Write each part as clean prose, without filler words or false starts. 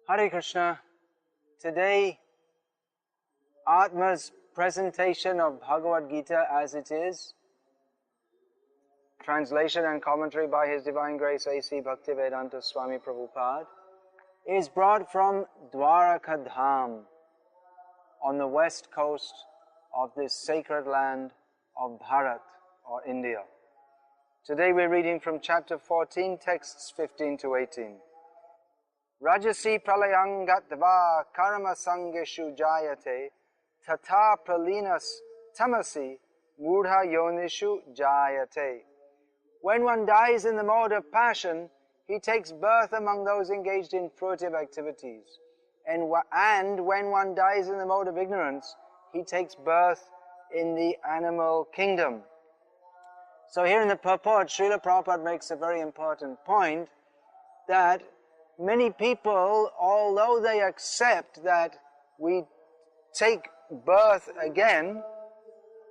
Hare Krishna. Today, ATMA's presentation of Bhagavad Gita as it is, translation and commentary by His Divine Grace A.C. Bhaktivedanta Swami Prabhupada, is brought from Dvaraka Dham on the west coast of this sacred land of Bharat or India. Today we're reading from chapter 14, texts 15 to 18. Rajasi pralayang gatva karma sangeshu jayate tata pralinas tamasi mudha yonishu jayate. When one dies in the mode of passion, he takes birth among those engaged in fruitive activities. And when one dies in the mode of ignorance, he takes birth in the animal kingdom. So here in the purport, Srila Prabhupada makes a very important point that many people, although they accept that we take birth again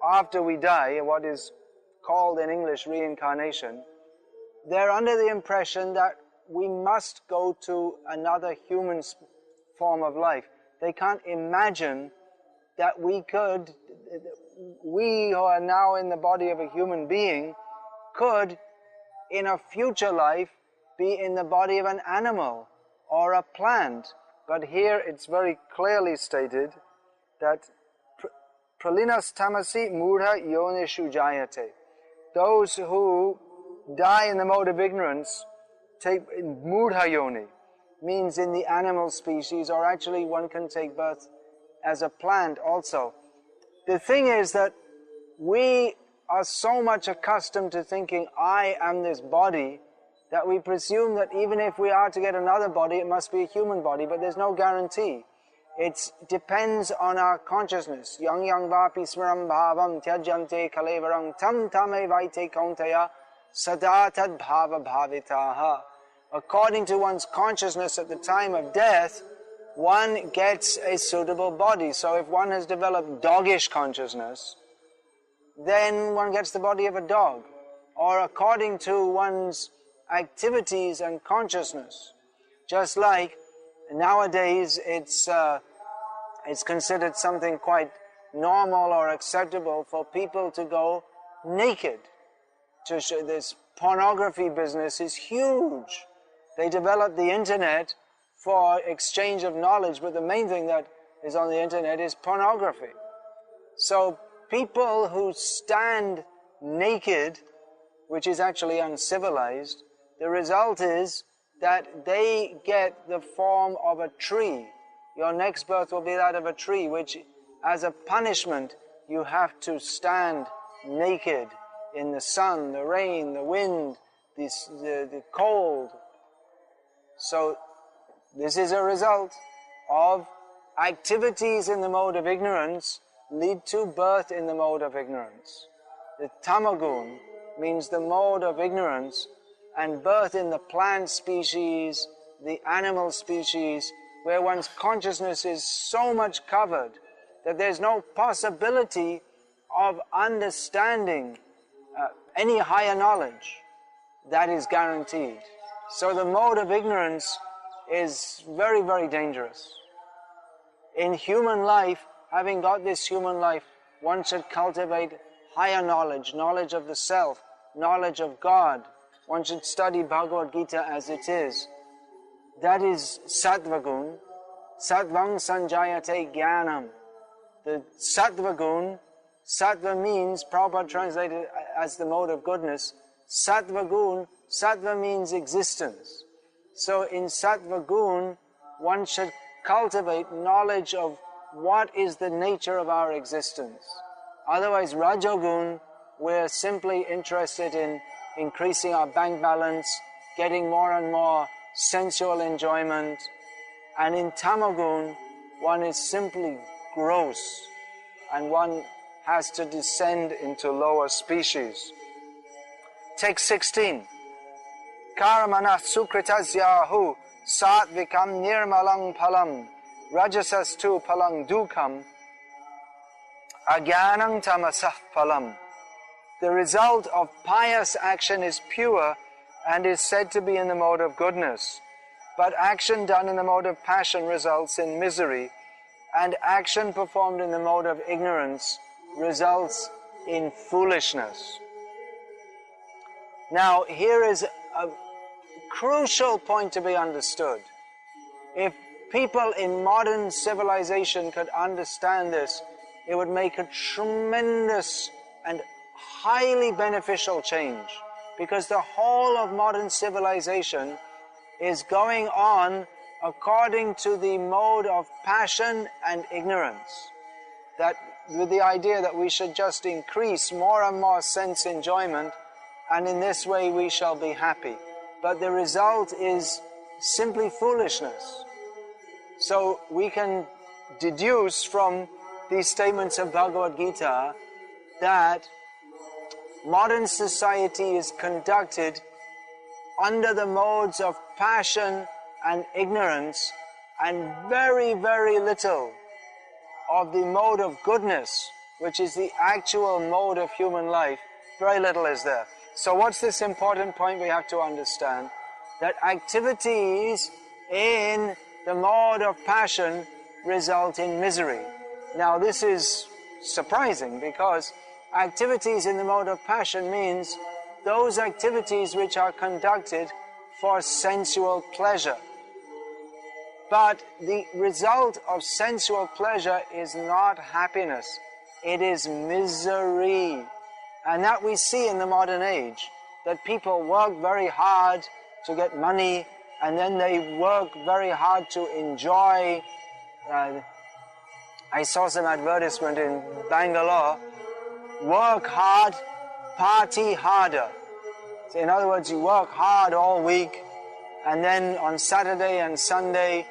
after we die, what is called in English reincarnation, they're under the impression that we must go to another human form of life. They can't imagine that we who are now in the body of a human being, could in a future life be in the body of an animal or a plant. But here it's very clearly stated that pralinas tamasi mudha yonishu jayate. Those who die in the mode of ignorance take mudha yoni, means in the animal species, or actually one can take birth as a plant also. The thing is that we are so much accustomed to thinking, I am this body, that we presume that even if we are to get another body, it must be a human body, but there's no guarantee. It depends on our consciousness. Yang yang vapi smaram bhavam tyajante kalevaram tam tame vaite kauntaya sadatad bhava bhavitaha. According to one's consciousness at the time of death, one gets a suitable body. So if one has developed doggish consciousness, then one gets the body of a dog. Or according to one's activities and consciousness. Just like nowadays it's considered something quite normal or acceptable for people to go naked. To show this pornography business is huge. They developed the internet for exchange of knowledge, but the main thing that is on the internet is pornography. So people who stand naked, which is actually uncivilized, the result is that they get the form of a tree. Your next birth will be that of a tree, which as a punishment you have to stand naked in the sun, the rain, the wind, the cold. So this is a result of activities in the mode of ignorance lead to birth in the mode of ignorance. The tamagun means the mode of ignorance, and birth in the plant species, the animal species, where one's consciousness is so much covered that there's no possibility of understanding any higher knowledge. That is guaranteed. So the mode of ignorance is very, very dangerous. In human life, having got this human life, one should cultivate higher knowledge, knowledge of the self, knowledge of God. One should study Bhagavad Gita as it is. That is sattva gun. Sattvang sanjayate jnanam. The sattva gun, sattva means, Prabhupada translated as the mode of goodness. Sattva gun, sattva means existence. So in sattva gun, one should cultivate knowledge of what is the nature of our existence. Otherwise, rajogun, we're simply interested in increasing our bank balance, getting more and more sensual enjoyment. And in tamagun, one is simply gross, and one has to descend into lower species. Text 16. Karamana sukritasyahu satvikam nirmalang palam rajasastu palang dukam agyanang tamasah palam. The result of pious action is pure and is said to be in the mode of goodness. but action done in the mode of passion results in misery, and action performed in the mode of ignorance results in foolishness. Now, here is a crucial point to be understood. If people in modern civilization could understand this, it would make a tremendous and highly beneficial change, because the whole of modern civilization is going on according to the mode of passion and ignorance. That with the idea that we should just increase more and more sense enjoyment, and in this way we shall be happy. But the result is simply foolishness. So we can deduce from these statements of Bhagavad Gita that modern society is conducted under the modes of passion and ignorance, and very, very little of the mode of goodness, which is the actual mode of human life. Very little is there. So what's this important point we have to understand? That activities in the mode of passion result in misery. Now this is surprising, because activities in the mode of passion means those activities which are conducted for sensual pleasure. But the result of sensual pleasure is not happiness, it is misery. And that we see in the modern age, that people work very hard to get money, and then they work very hard to enjoy. I saw some advertisement in Bangalore, work hard, party harder. So in other words, you work hard all week, and then on Saturday and Sunday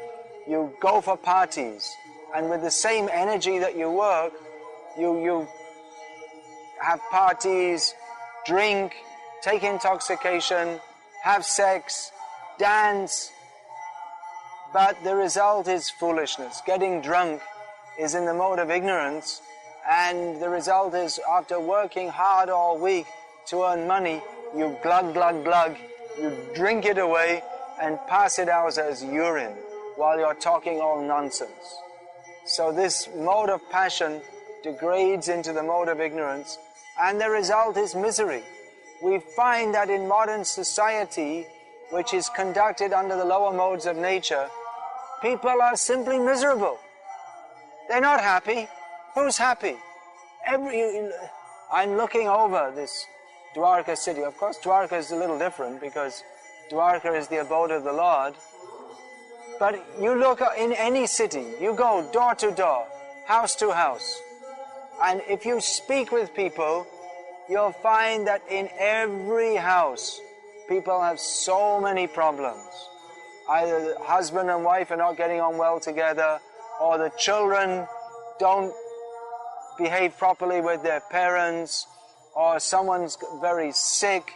you go for parties, and with the same energy that you work, you have parties, drink, take intoxication, have sex, dance, but the result is foolishness. Getting drunk is in the mode of ignorance, and the result is, after working hard all week to earn money, you glug, glug, glug, you drink it away and pass it out as urine while you're talking all nonsense. So this mode of passion degrades into the mode of ignorance, and the result is misery. We find that in modern society, which is conducted under the lower modes of nature, people are simply miserable. They're not happy. Who's happy? I'm looking over this Dvaraka city. Of course, Dvaraka is a little different, because Dvaraka is the abode of the Lord. But you look in any city, you go door to door, house to house, and if you speak with people, you'll find that in every house, people have so many problems. Either the husband and wife are not getting on well together, or the children don't behave properly with their parents, or someone's very sick,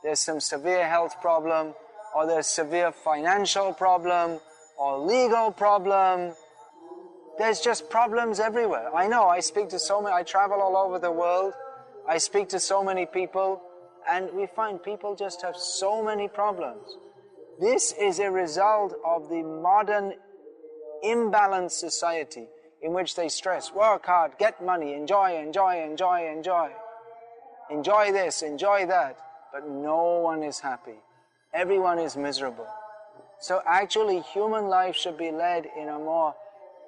there's some severe health problem, or there's severe financial problem, or legal problem. There's just problems everywhere. I know, I speak to so many, I travel all over the world, I speak to so many people, and we find people just have so many problems. This is a result of the modern imbalanced society in which they stress, work hard, get money, enjoy, enjoy, enjoy, enjoy. Enjoy this, enjoy that, but no one is happy. Everyone is miserable. So actually, human life should be led in a more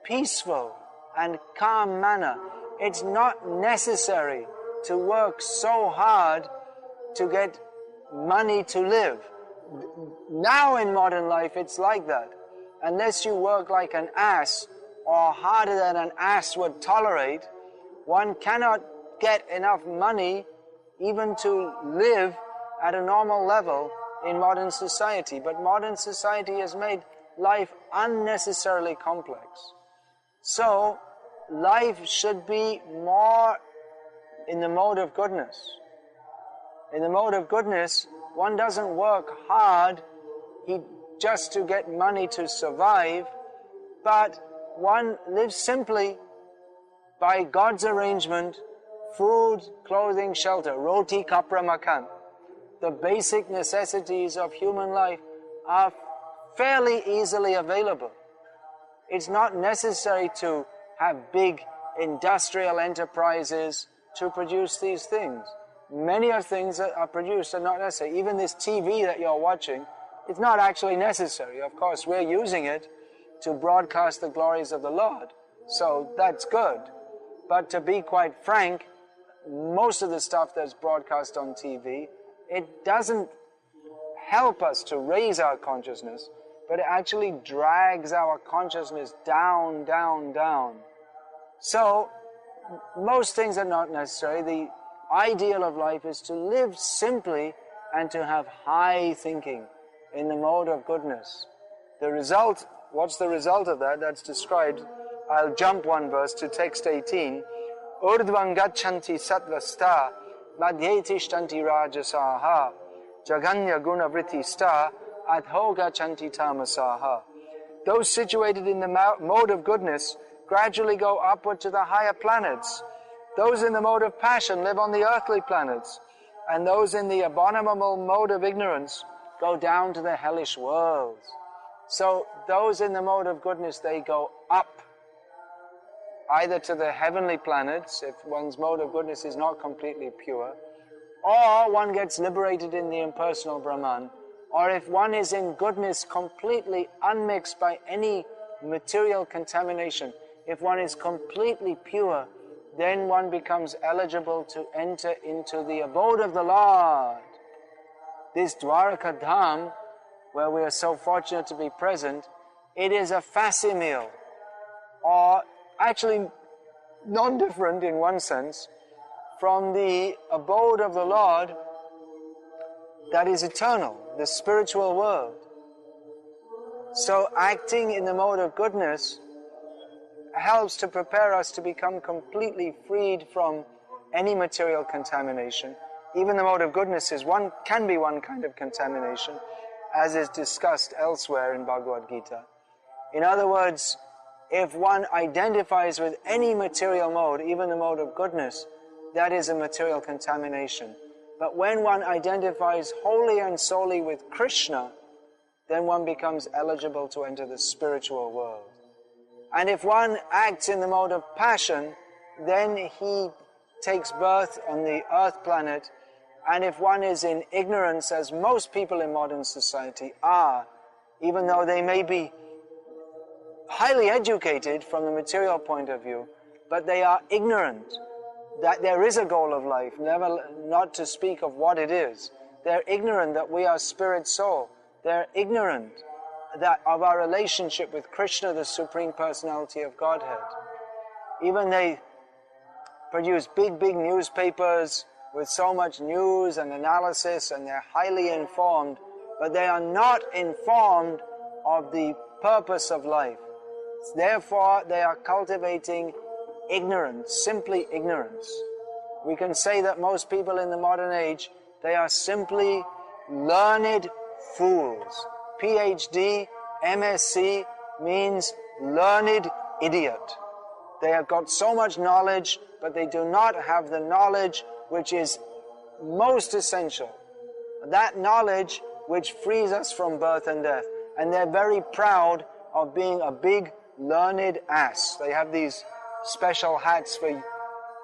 peaceful and calm manner. It's not necessary to work so hard to get money to live. Now in modern life, it's like that. Unless you work like an ass, or harder than an ass would tolerate, one cannot get enough money even to live at a normal level in modern society. But modern society has made life unnecessarily complex. So, life should be more in the mode of goodness. In the mode of goodness, one doesn't work hard just to get money to survive, but one lives simply by God's arrangement: food, clothing, shelter, roti, kapra, makan. The basic necessities of human life are fairly easily available. It's not necessary to have big industrial enterprises to produce these things. Many of things that are produced are not necessary. Even this TV that you're watching, it's not actually necessary. Of course, we're using it to broadcast the glories of the Lord, so that's good. But to be quite frank, most of the stuff that's broadcast on TV, it doesn't help us to raise our consciousness, but it actually drags our consciousness down, down, down. So, most things are not necessary. The ideal of life is to live simply and to have high thinking in the mode of goodness. The result, what's the result of that? That's described. I'll jump one verse to text 18. Urdhvam gachanti sattvasta madhye tishtanti rajasaha jaganya gunavritti sta adho gachanti tamasaha. Those situated in the mode of goodness gradually go upward to the higher planets. Those in the mode of passion live on the earthly planets, and those in the abominable mode of ignorance go down to the hellish worlds. So those in the mode of goodness, they go up, either to the heavenly planets, if one's mode of goodness is not completely pure, or one gets liberated in the impersonal Brahman, or if one is in goodness completely unmixed by any material contamination, if one is completely pure, then one becomes eligible to enter into the abode of the Lord. This Dvaraka Dham, where we are so fortunate to be present, it is a facsimile, or actually non-different in one sense, from the abode of the Lord that is eternal, the spiritual world. So acting in the mode of goodness helps to prepare us to become completely freed from any material contamination. Even the mode of goodness can be one kind of contamination, as is discussed elsewhere in Bhagavad Gita. In other words, if one identifies with any material mode, even the mode of goodness, that is a material contamination. But when one identifies wholly and solely with Krishna, then one becomes eligible to enter the spiritual world. And if one acts in the mode of passion, then he takes birth on the earth planet. And if one is in ignorance, as most people in modern society are, even though they may be highly educated from the material point of view, but they are ignorant that there is a goal of life, not to speak of what it is. They're ignorant that we are spirit soul. They're ignorant that of our relationship with Krishna, the Supreme Personality of Godhead. Even they produce big newspapers with so much news and analysis, and they're highly informed, but they are not informed of the purpose of life. Therefore, they are cultivating ignorance, simply ignorance. We can say that most people in the modern age, they are simply learned fools. PhD, MSc means learned idiot. They have got so much knowledge, but they do not have the knowledge which is most essential. That knowledge which frees us from birth and death. And they're very proud of being a big learned ass. They have these special hats for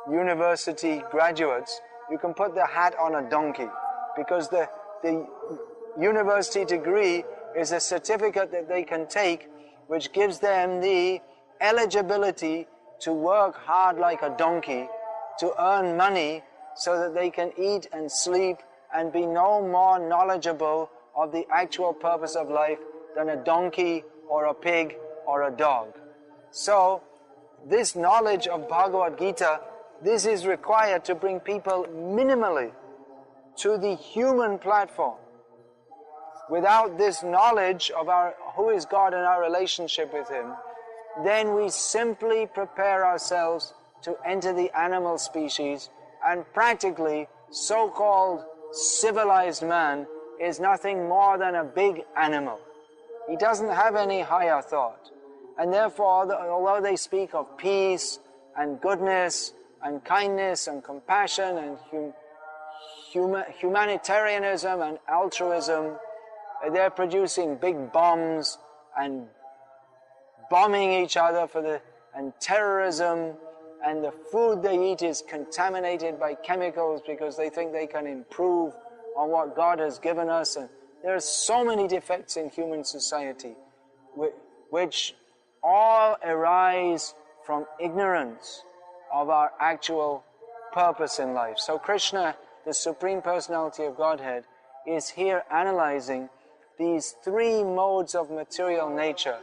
university graduates. You can put the hat on a donkey, because the university degree is a certificate that they can take which gives them the eligibility to work hard like a donkey, to earn money so that they can eat and sleep and be no more knowledgeable of the actual purpose of life than a donkey or a pig or a dog. So, this knowledge of Bhagavad Gita, this is required to bring people minimally to the human platform. Without this knowledge of who is God and our relationship with Him, then we simply prepare ourselves to enter the animal species, and practically so-called civilized man is nothing more than a big animal. He doesn't have any higher thought. And therefore, although they speak of peace and goodness and kindness and compassion and humanitarianism and altruism, They're producing big bombs and bombing each other and terrorism, and the food they eat is contaminated by chemicals because they think they can improve on what God has given us. And there are so many defects in human society which all arise from ignorance of our actual purpose in life. So Krishna, the Supreme Personality of Godhead, is here analyzing these three modes of material nature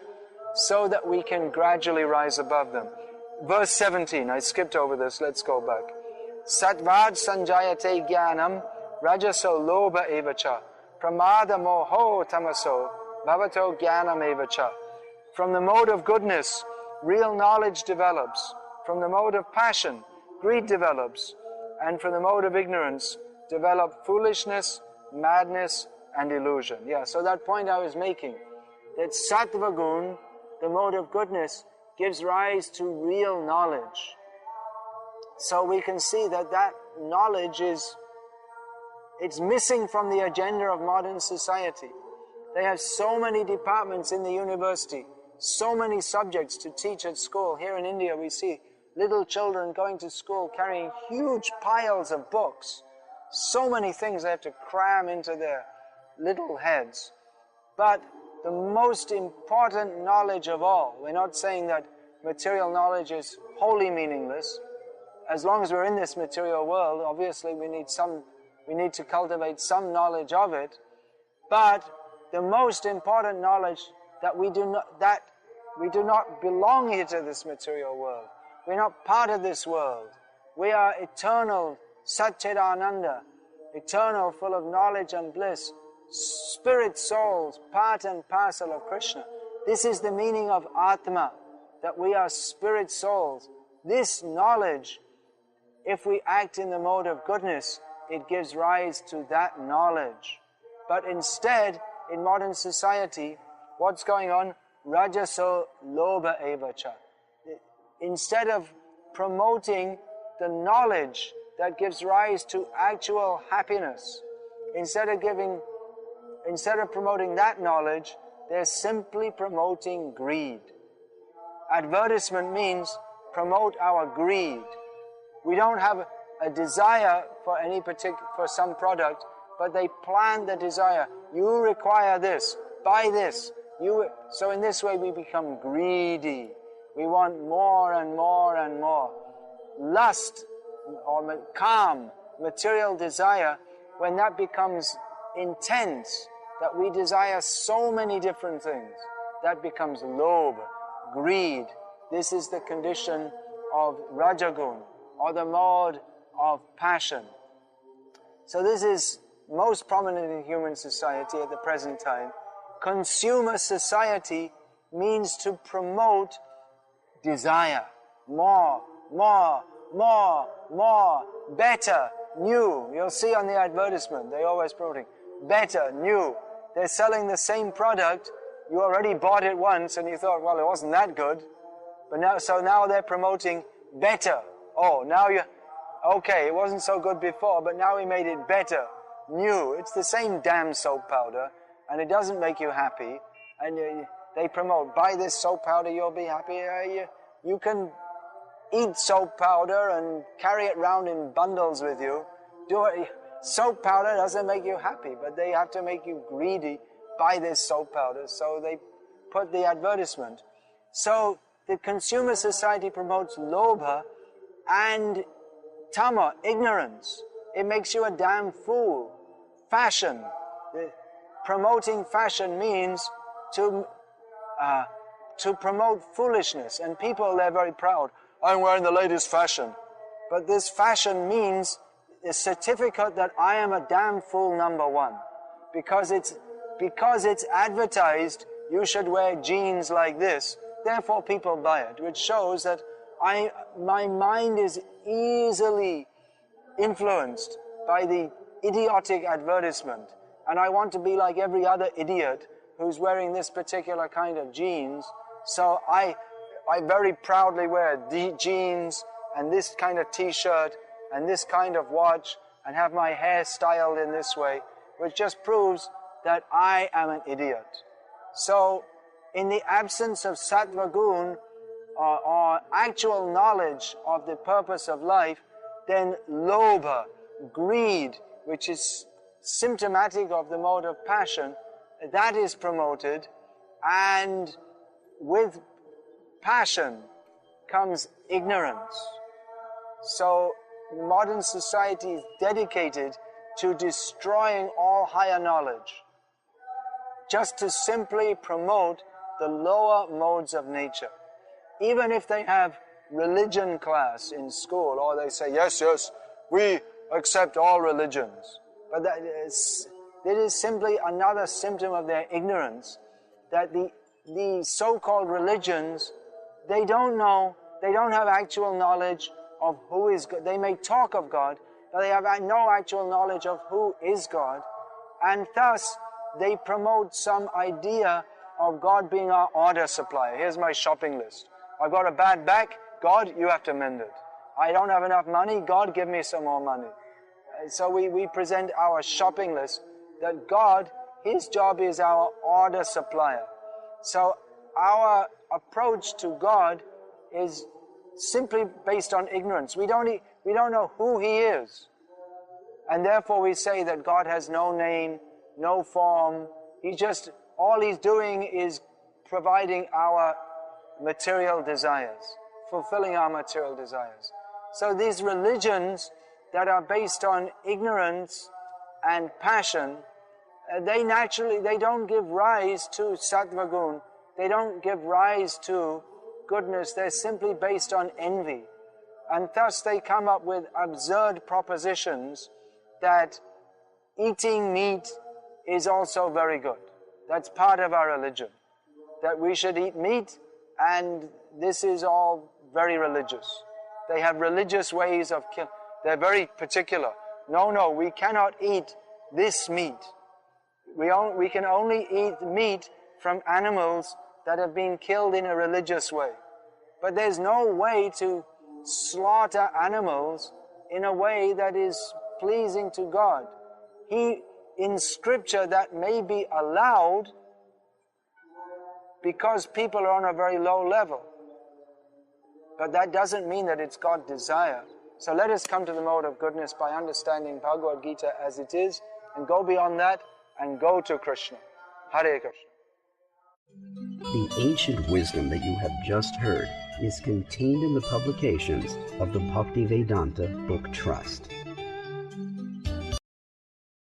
so that we can gradually rise above them. Verse 17, I skipped over this, let's go back. Sattvad sanjayate jnanam rajaso lobha evacha pramada moho tamaso bhavato jnanam evacha. From the mode of goodness, real knowledge develops. From the mode of passion, greed develops. And from the mode of ignorance, develop foolishness, madness, and illusion. Yeah, so that point I was making, that sattva gun, the mode of goodness, gives rise to real knowledge. So we can see that that knowledge it's missing from the agenda of modern society. They have so many departments in the university, so many subjects to teach at school. Here in India we see little children going to school carrying huge piles of books. So many things they have to cram into their little heads. But the most important knowledge of all, we're not saying that material knowledge is wholly meaningless. As long as we're in this material world, obviously we need to cultivate some knowledge of it. But the most important knowledge that we do not belong here to this material world. We're not part of this world. We are eternal, Satchidananda, eternal, full of knowledge and bliss, spirit souls, part and parcel of Krishna. This is the meaning of ATMA, that we are spirit souls. This knowledge, if we act in the mode of goodness, it gives rise to that knowledge. But instead, in modern society, what's going on? Rajaso lobha evacha. Instead of promoting the knowledge that gives rise to actual happiness, instead of promoting that knowledge, they're simply promoting greed. Advertisement means promote our greed. We don't have a desire for some product, but they plant the desire. You require this, buy this. So in this way we become greedy. We want more and more and more. Lust or calm, material desire, when that becomes intense, that we desire so many different things, that becomes lobha, greed. This is the condition of rajagun, or the mode of passion. So this is most prominent in human society at the present time. Consumer society means to promote desire. More, more, more, more, better, new. You'll see on the advertisement, they're always promoting better, new. They're selling the same product. You already bought it once and you thought, well, it wasn't that good. But now they're promoting better. Oh, okay, it wasn't so good before, but now we made it better, new. It's the same damn soap powder, and it doesn't make you happy. And they promote, buy this soap powder, you'll be happy. You can eat soap powder and carry it around in bundles with you. Soap powder doesn't make you happy, but they have to make you greedy. Buy this soap powder. So they put the advertisement. So the consumer society promotes lobha and tama, ignorance. It makes you a damn fool. Fashion. Promoting fashion means to promote foolishness. And people, they're very proud. I'm wearing the latest fashion. But this fashion means a certificate that I am a damn fool number one. Because it's advertised, you should wear jeans like this. Therefore people buy it, which shows that my mind is easily influenced by the idiotic advertisement. And I want to be like every other idiot who's wearing this particular kind of jeans. So I very proudly wear the jeans and this kind of t-shirt and this kind of watch and have my hair styled in this way, which just proves that I am an idiot. So, in the absence of sattva gun, or actual knowledge of the purpose of life, then lobha, greed, which is symptomatic of the mode of passion, that is promoted, and with passion comes ignorance. So modern society is dedicated to destroying all higher knowledge, just to simply promote the lower modes of nature. Even if they have religion class in school, or they say, yes, we accept all religions. But that is simply another symptom of their ignorance, that the so-called religions, they don't know, they don't have actual knowledge of who is God. They may talk of God, but they have no actual knowledge of who is God. And thus, they promote some idea of God being our order supplier. Here's my shopping list. I've got a bad back. God, you have to mend it. I don't have enough money. God, give me some more money. So we present our shopping list that God, His job is our order supplier. So our approach to God is simply based on ignorance. We don't know who He is. And therefore we say that God has no name, no form. All He's doing is providing our material desires, fulfilling our material desires. So these religions that are based on ignorance and passion, they don't give rise to sattva gun. They don't give rise to goodness. They're simply based on envy. And thus they come up with absurd propositions that eating meat is also very good. That's part of our religion, that we should eat meat, and this is all very religious. They have religious ways of killing. They're very particular. No, we cannot eat this meat. We can only eat meat from animals that have been killed in a religious way. But there's no way to slaughter animals in a way that is pleasing to God. In Scripture, that may be allowed because people are on a very low level. But that doesn't mean that it's God's desire. So let us come to the mode of goodness by understanding Bhagavad Gita as it is, and go beyond that and go to Krishna. Hare Krishna. The ancient wisdom that you have just heard is contained in the publications of the Bhaktivedanta Book Trust.